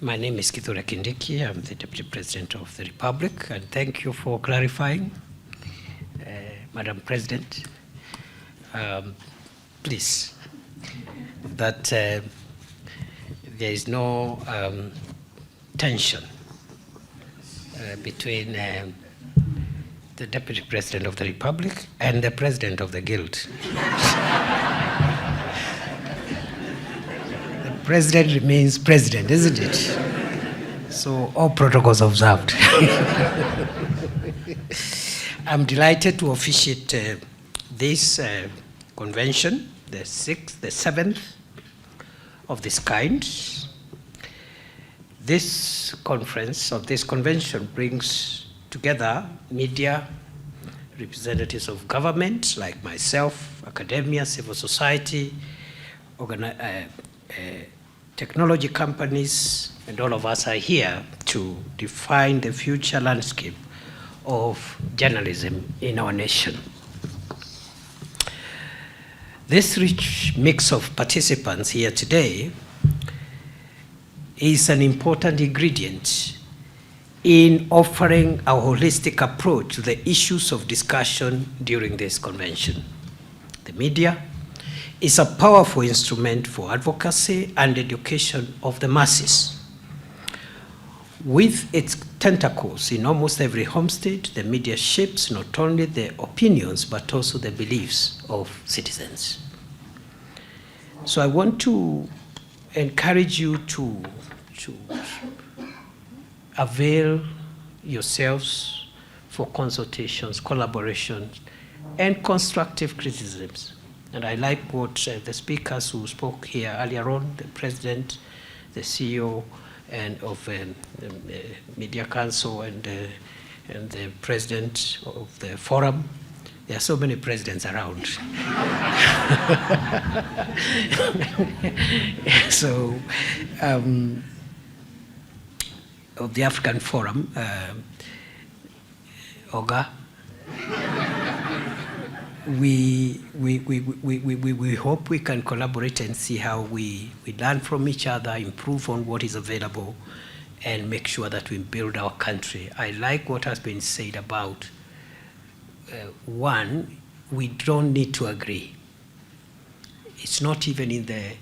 My name is Kindiki. I'm the Deputy President of the Republic, and thank you for clarifying, Madam President. Please, that there is no tension between the Deputy President of the Republic and the President of the Guild. The President remains President, isn't it? So all protocols observed. I'm delighted to officiate this convention, the seventh of this kind. This conference, or this convention, brings together media, representatives of government like myself, academia, civil society, technology companies, and all of us are here to define the future landscape of journalism in our nation. This rich mix of participants here today is an important ingredient in offering a holistic approach to the issues of discussion during this convention. The media is a powerful instrument for advocacy and education of the masses. With its tentacles in almost every home state, the media shapes not only the opinions but also the beliefs of citizens. So I want to encourage you to avail yourselves for consultations, collaborations, and constructive criticisms. And I like what the speakers who spoke here earlier on, the President, the CEO, and of the Media Council, and the President of the Forum. There are so many presidents around. So, of the African Forum, Oga, we hope we can collaborate and see how we learn from each other, improve on what is available, and make sure that we build our country. I like what has been said about, one, we don't need to agree. It's not even in the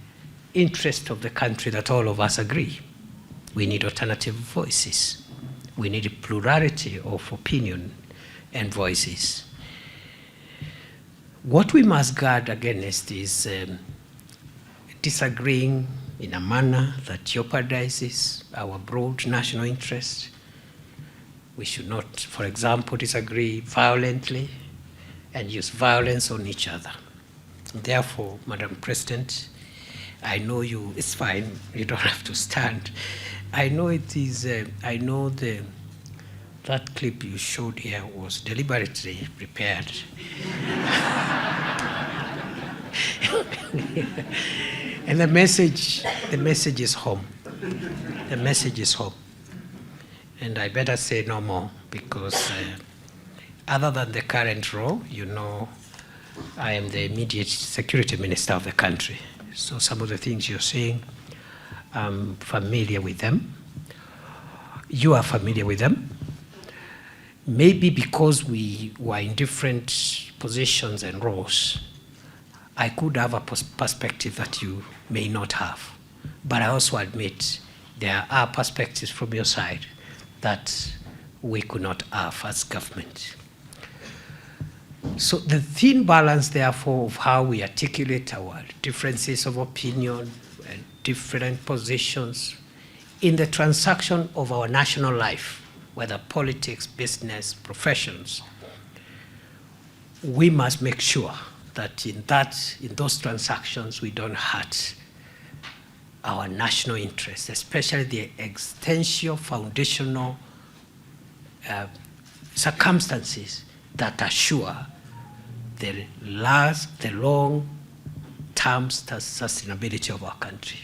interest of the country that all of us agree. We need alternative voices. We need a plurality of opinion and voices. What we must guard against is disagreeing in a manner that jeopardizes our broad national interest. We should not, for example, disagree violently and use violence on each other. Therefore, Madam President, I know you, it's fine, you don't have to stand. I know it is, I know that clip you showed here was deliberately prepared. And the message is home. The message is home. And I better say no more, because other than the current role, you know, I am the immediate security minister of the country. So some of the things you're saying, I'm familiar with them. You are familiar with them. Maybe because we were in different positions and roles, I could have a perspective that you may not have. But I also admit there are perspectives from your side that we could not have as government. So the thin balance, therefore, of how we articulate our differences of opinion and different positions in the transaction of our national life, whether politics, business, professions, we must make sure that in those transactions we don't hurt our national interests, especially the existential, foundational circumstances that assure the long-term sustainability of our country.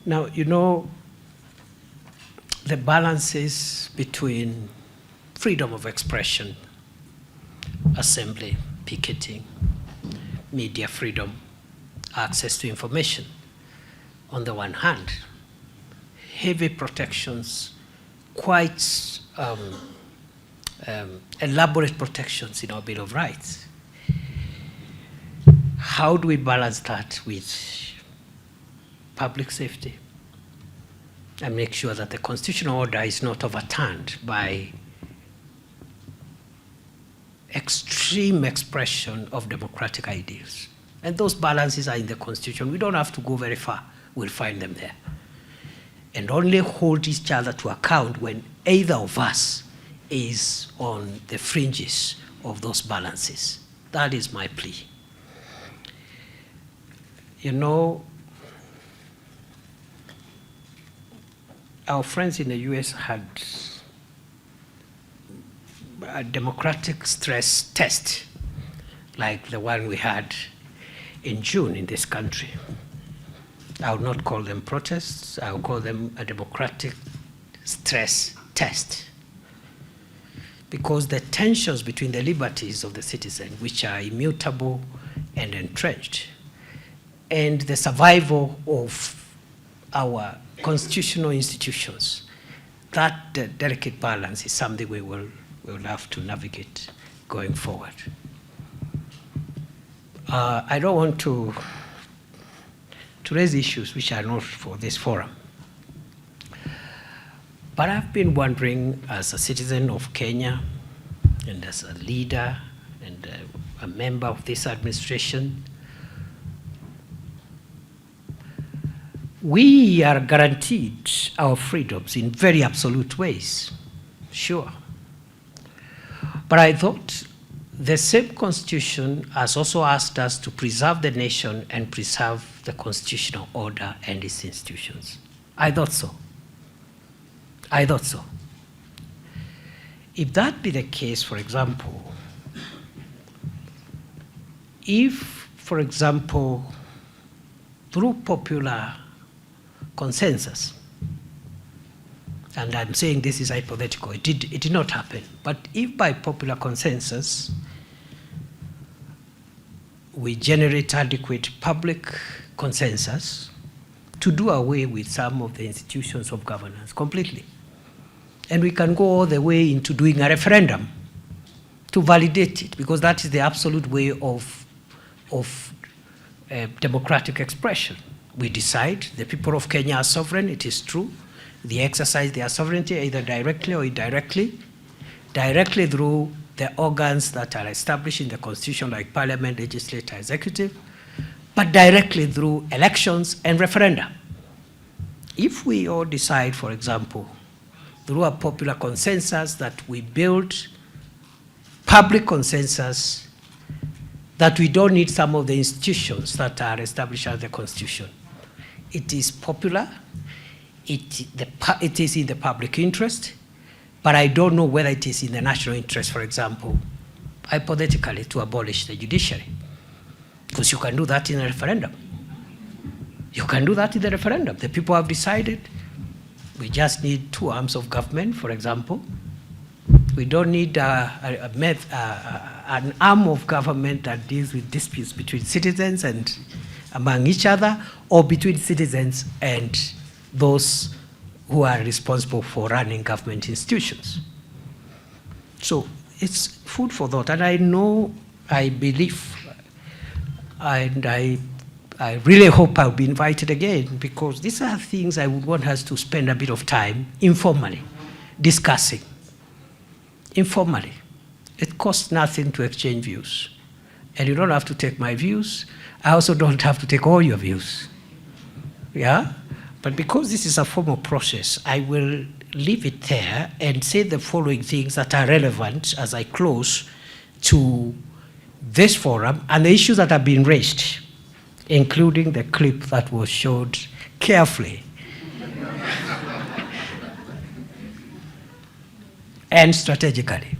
Now, you know, the balances between freedom of expression, assembly, picketing, media freedom, access to information, on the one hand, heavy protections, quite elaborate protections in our Bill of Rights. How do we balance that with public safety and make sure that the constitutional order is not overturned by extreme expression of democratic ideals? And those balances are in the Constitution. We don't have to go very far. We'll find them there. And only hold each other to account when either of us is on the fringes of those balances. That is my plea. You know, our friends in the US had a democratic stress test like the one we had in June in this country. I would not call them protests, I would call them a democratic stress test. Because the tensions between the liberties of the citizen, which are immutable and entrenched, and the survival of our constitutional institutions, that delicate balance is something we will have to navigate going forward. I don't want to raise issues which are not for this forum. But I've been wondering, as a citizen of Kenya and as a leader and a member of this administration, we are guaranteed our freedoms in very absolute ways, sure. But I thought the same constitution has also asked us to preserve the nation and preserve the constitutional order and its institutions. I thought so. I thought so. If that be the case, for example, if, for example, through popular consensus, and I'm saying this is hypothetical, it did not happen, but if by popular consensus we generate adequate public consensus to do away with some of the institutions of governance completely, and we can go all the way into doing a referendum to validate it, because that is the absolute way of democratic expression. We decide, the people of Kenya are sovereign, it is true. They exercise their sovereignty either directly or indirectly, directly through the organs that are established in the Constitution like Parliament, Legislature, Executive, but directly through elections and referenda. If we all decide, for example, through a popular consensus that we build public consensus that we don't need some of the institutions that are established as the Constitution. It is popular, it is in the public interest, but I don't know whether it is in the national interest, for example, hypothetically, to abolish the judiciary. Because you can do that in a referendum. You can do that in the referendum. The people have decided we just need two arms of government, for example. We don't need an arm of government that deals with disputes between citizens and among each other, or between citizens and those who are responsible for running government institutions. So it's food for thought, and I know, I believe, and I really hope I'll be invited again, because these are things I would want us to spend a bit of time informally discussing. Informally. It costs nothing to exchange views. And you don't have to take my views. I also don't have to take all your views. Yeah? But because this is a formal process, I will leave it there and say the following things that are relevant as I close to this forum and the issues that have been raised, including the clip that was showed carefully and strategically.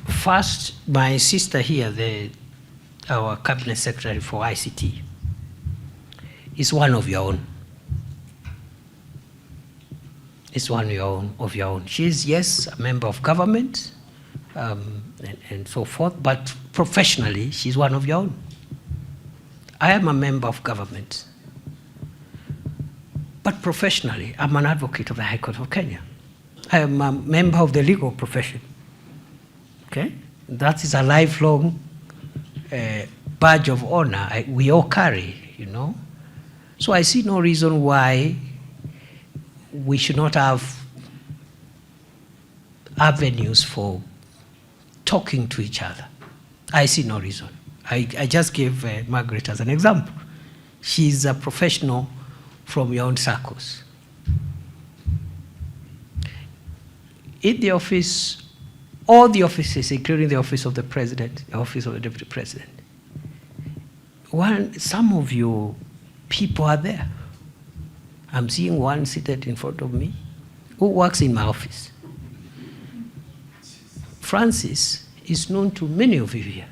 First, my sister here, our Cabinet Secretary for ICT, is one of your own. Is one of your own. She is, yes, a member of government, and so forth, but professionally, she's one of your own. I am a member of government, but professionally, I'm an advocate of the High Court of Kenya. I am a member of the legal profession. Okay? That is a lifelong badge of honor we all carry, you know. So I see no reason why we should not have avenues for talking to each other. I see no reason. I just gave Margaret as an example. She's a professional from your own circles. In the office, all the offices, including the office of the president, the office of the deputy president, some of you people are there. I'm seeing one seated in front of me who works in my office. Francis is known to many of you here.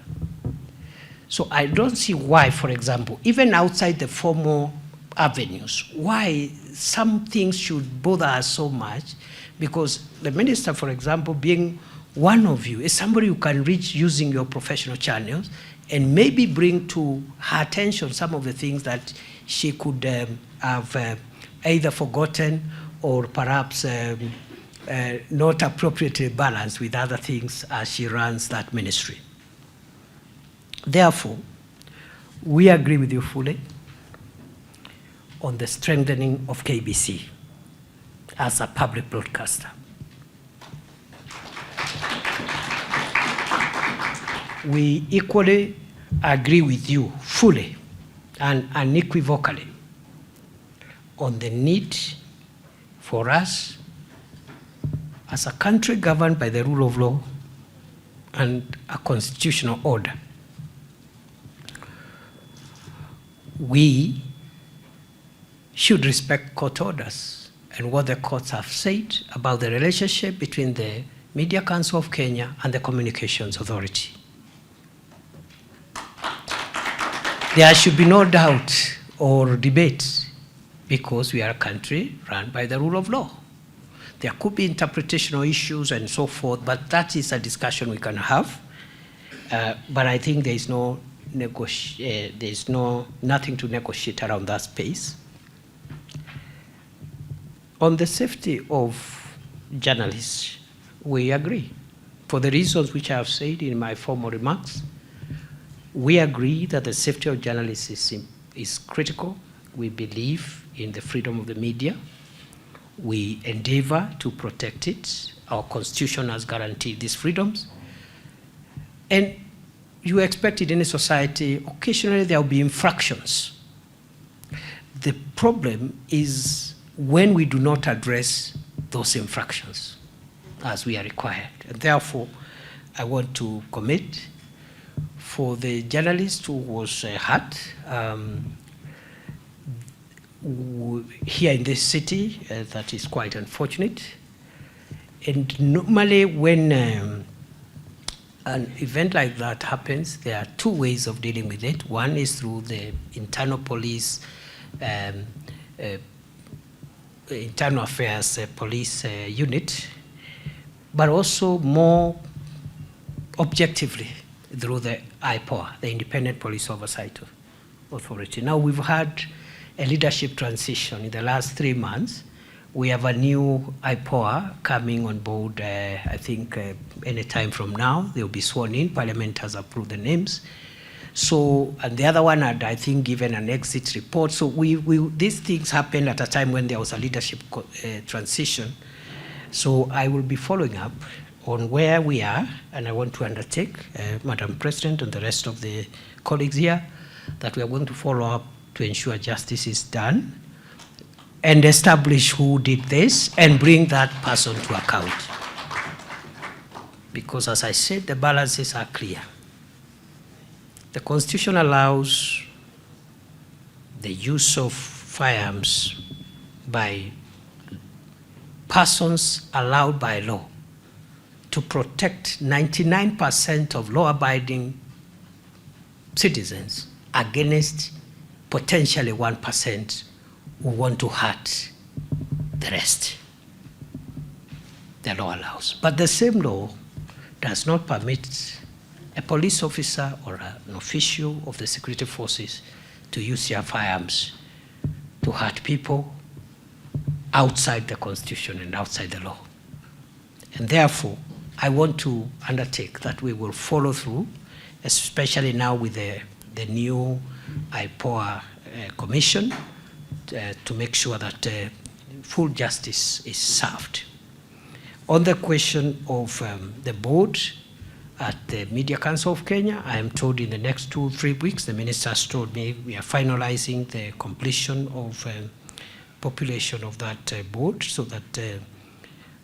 So I don't see why, for example, even outside the formal avenues, why some things should bother us so much, because the minister, for example, being one of you, is somebody who can reach using your professional channels and maybe bring to her attention some of the things that she could have either forgotten or perhaps not appropriately balanced with other things as she runs that ministry. Therefore, we agree with you fully on the strengthening of KBC as a public broadcaster. We equally agree with you fully and unequivocally on the need for us as a country governed by the rule of law and a constitutional order. We should respect court orders and what the courts have said about the relationship between the Media Council of Kenya and the Communications Authority. There should be no doubt or debate because we are a country run by the rule of law. There could be interpretational issues and so forth, but that is a discussion we can have. But I think there is nothing to negotiate around that space. On the safety of journalists, we agree. For the reasons which I have said in my formal remarks, we agree that the safety of journalists is critical. We believe in the freedom of the media. We endeavor to protect it. Our Constitution has guaranteed these freedoms. And you expect it in a society, occasionally there will be infractions. The problem is when we do not address those infractions as we are required. And therefore, I want to commit for the journalist who was hurt here in this city, that is quite unfortunate. And normally when an event like that happens, there are two ways of dealing with it. One is through the internal police, internal affairs police unit, but also more objectively through the IPOA, the Independent Police Oversight Authority. Now we've had a leadership transition in the last 3 months. We have a new IPOA coming on board, I think any time from now. They'll be sworn in. Parliament has approved the names. So, and the other one had, I think, given an exit report. So these things happened at a time when there was a leadership transition. So I will be following up on where we are, and I want to undertake, Madam President and the rest of the colleagues here, that we are going to follow up to ensure justice is done and establish who did this and bring that person to account. Because as I said, the balances are clear. The Constitution allows the use of firearms by persons allowed by law to protect 99% of law-abiding citizens against potentially 1% who want to hurt the rest. The law allows. But the same law does not permit a police officer or an official of the security forces to use your firearms to hurt people outside the Constitution and outside the law. And therefore, I want to undertake that we will follow through, especially now with the new IPOA Commission, to make sure that full justice is served. On the question of the board at the Media Council of Kenya, I am told in the next 2-3 weeks, the minister has told me we are finalizing the completion of population of that board so that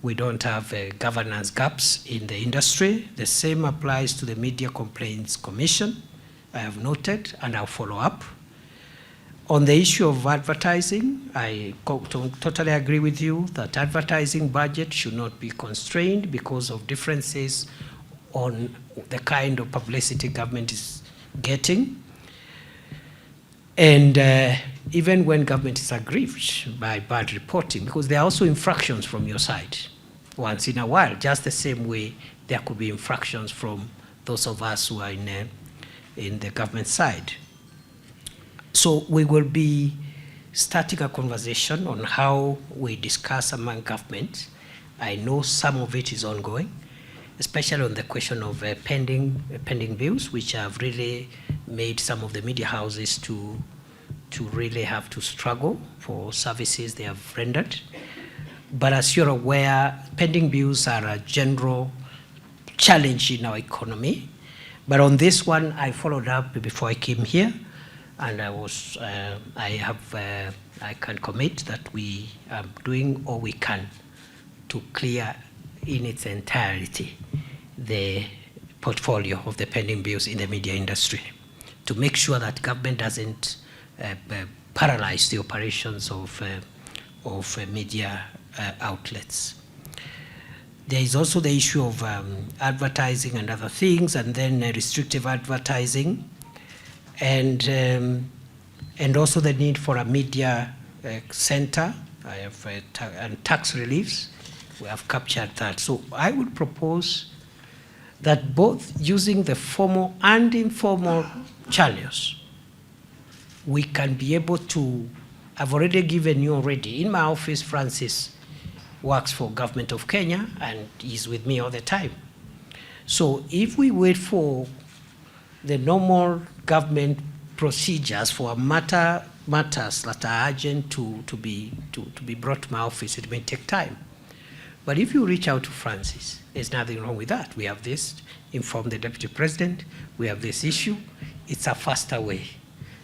we don't have governance gaps in the industry. The same applies to the Media Complaints Commission. I have noted and I'll follow up. On the issue of advertising, I totally agree with you that advertising budget should not be constrained because of differences on the kind of publicity government is getting. And even when government is aggrieved by bad reporting, because there are also infractions from your side once in a while, just the same way there could be infractions from those of us who are in the government side. So we will be starting a conversation on how we discuss among government. I know some of it is ongoing, especially on the question of pending bills, which have really made some of the media houses to really have to struggle for services they have rendered. But as you're aware, pending bills are a general challenge in our economy. But on this one, I followed up before I came here, and I can commit that we are doing all we can to clear in its entirety the portfolio of the pending bills in the media industry, to make sure that government doesn't paralyze the operations of media outlets. There is also the issue of advertising and other things, and then restrictive advertising, and also the need for a media center. I have and tax reliefs. We have captured that. So I would propose that both using the formal and informal channels, we can be able to. I've already given you already. In my office, Francis works for Government of Kenya and he's with me all the time. So if we wait for the normal government procedures for matters that are urgent to be brought to my office, it may take time. But if you reach out to Francis, there's nothing wrong with that. We have this, inform the Deputy President, we have this issue. It's a faster way.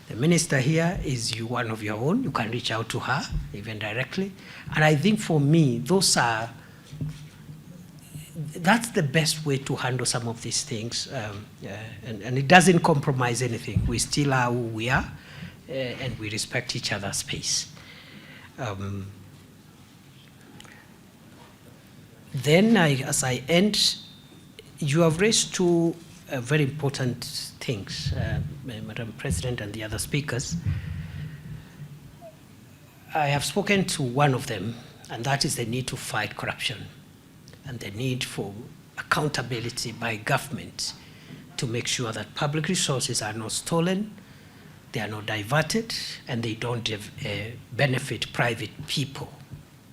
The minister here is one of your own. You can reach out to her, even directly. And I think for me, that's the best way to handle some of these things. And it doesn't compromise anything. We still are who we are, and we respect each other's space. Then, as I end, you have raised two very important things, Madam President and the other speakers. I have spoken to one of them, and that is the need to fight corruption and the need for accountability by government to make sure that public resources are not stolen, they are not diverted, and they don't benefit private people,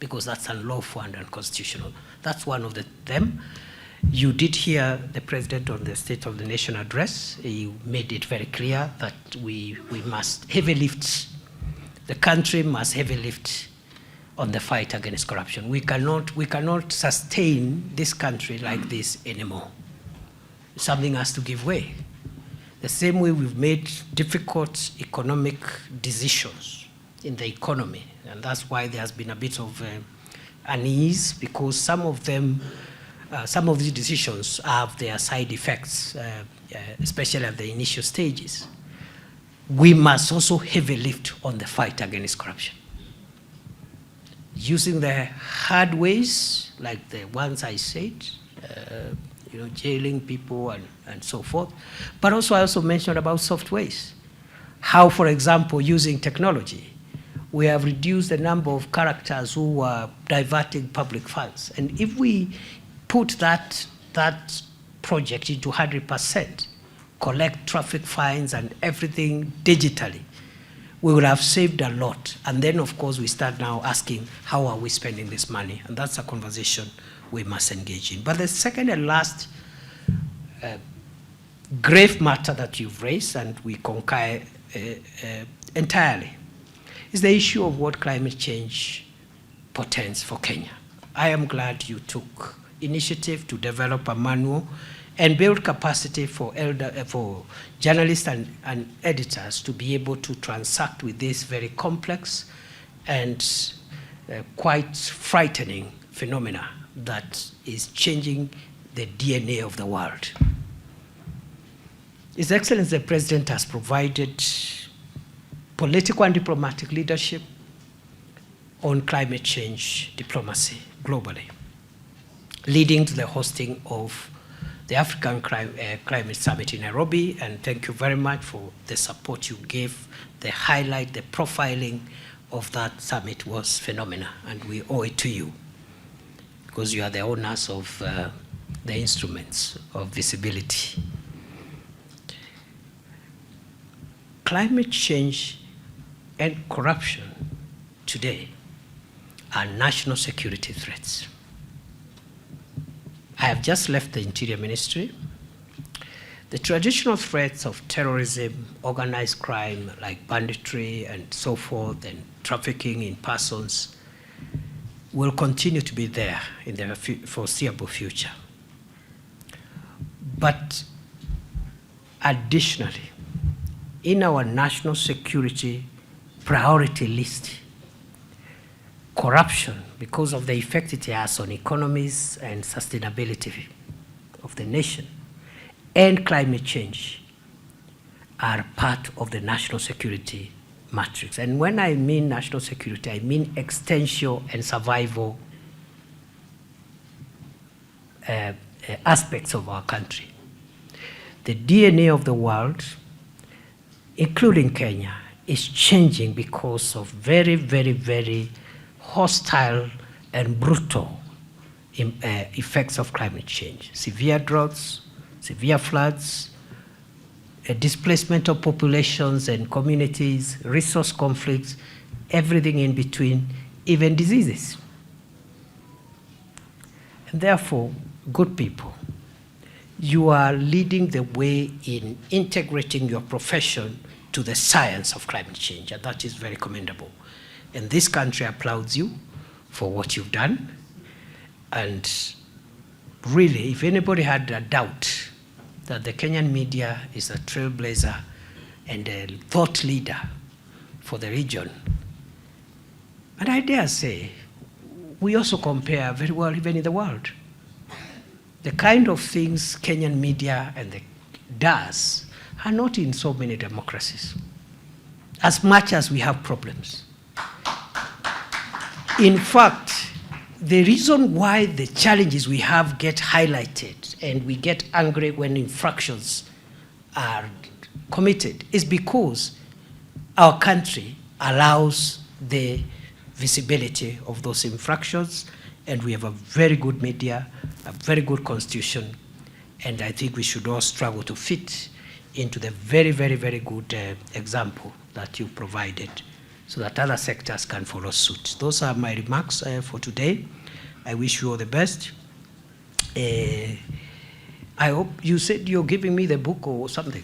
because that's unlawful and unconstitutional. That's one of them. You did hear the President on the State of the Nation address. He made it very clear that we must heavy lift, the country must heavy lift on the fight against corruption. We cannot sustain this country like this anymore. Something has to give way. The same way we've made difficult economic decisions in the economy, and that's why there has been a bit of unease, because some of these decisions have their side effects, especially at the initial stages. We must also heavy lift on the fight against corruption, using the hard ways, like the ones I said, jailing people and so forth. But also I also mentioned about soft ways. How, for example, using technology, we have reduced the number of characters who are diverting public funds. And if we put that project into 100%, collect traffic fines and everything digitally, we would have saved a lot. And then, of course, we start now asking, how are we spending this money? And that's a conversation we must engage in. But the second and last grave matter that you've raised, and we concur entirely, is the issue of what climate change portends for Kenya. I am glad you took initiative to develop a manual and build capacity for journalists and editors to be able to transact with this very complex and quite frightening phenomena that is changing the DNA of the world. His Excellency the President has provided political and diplomatic leadership on climate change diplomacy globally, leading to the hosting of the African Climate Summit in Nairobi, and thank you very much for the support you gave. The highlight, the profiling of that summit was phenomenal, and we owe it to you, because you are the owners of the instruments of visibility. Climate change and corruption today are national security threats. I have just left the Interior Ministry. The traditional threats of terrorism, organized crime like banditry and so forth, and trafficking in persons will continue to be there in the foreseeable future. But additionally, in our national security priority list, corruption, because of the effect it has on economies and sustainability of the nation, and climate change are part of the national security matrix. And when I mean national security, I mean extension and survival aspects of our country. The DNA of the world, including Kenya, is changing because of very, very, very hostile and brutal effects of climate change. Severe droughts, severe floods, displacement of populations and communities, resource conflicts, everything in between, even diseases. And therefore, good people, you are leading the way in integrating your profession to the science of climate change, and that is very commendable. And this country applauds you for what you've done. And really, if anybody had a doubt that the Kenyan media is a trailblazer and a thought leader for the region, and I dare say, we also compare very well even in the world. The kind of things Kenyan media does are not in so many democracies, as much as we have problems. In fact, the reason why the challenges we have get highlighted and we get angry when infractions are committed is because our country allows the visibility of those infractions, and we have a very good media, a very good constitution, and I think we should all struggle to fit into the very, very, very good example that you provided, so that other sectors can follow suit. Those are my remarks for today. I wish you all the best. I hope you said you're giving me the book or something.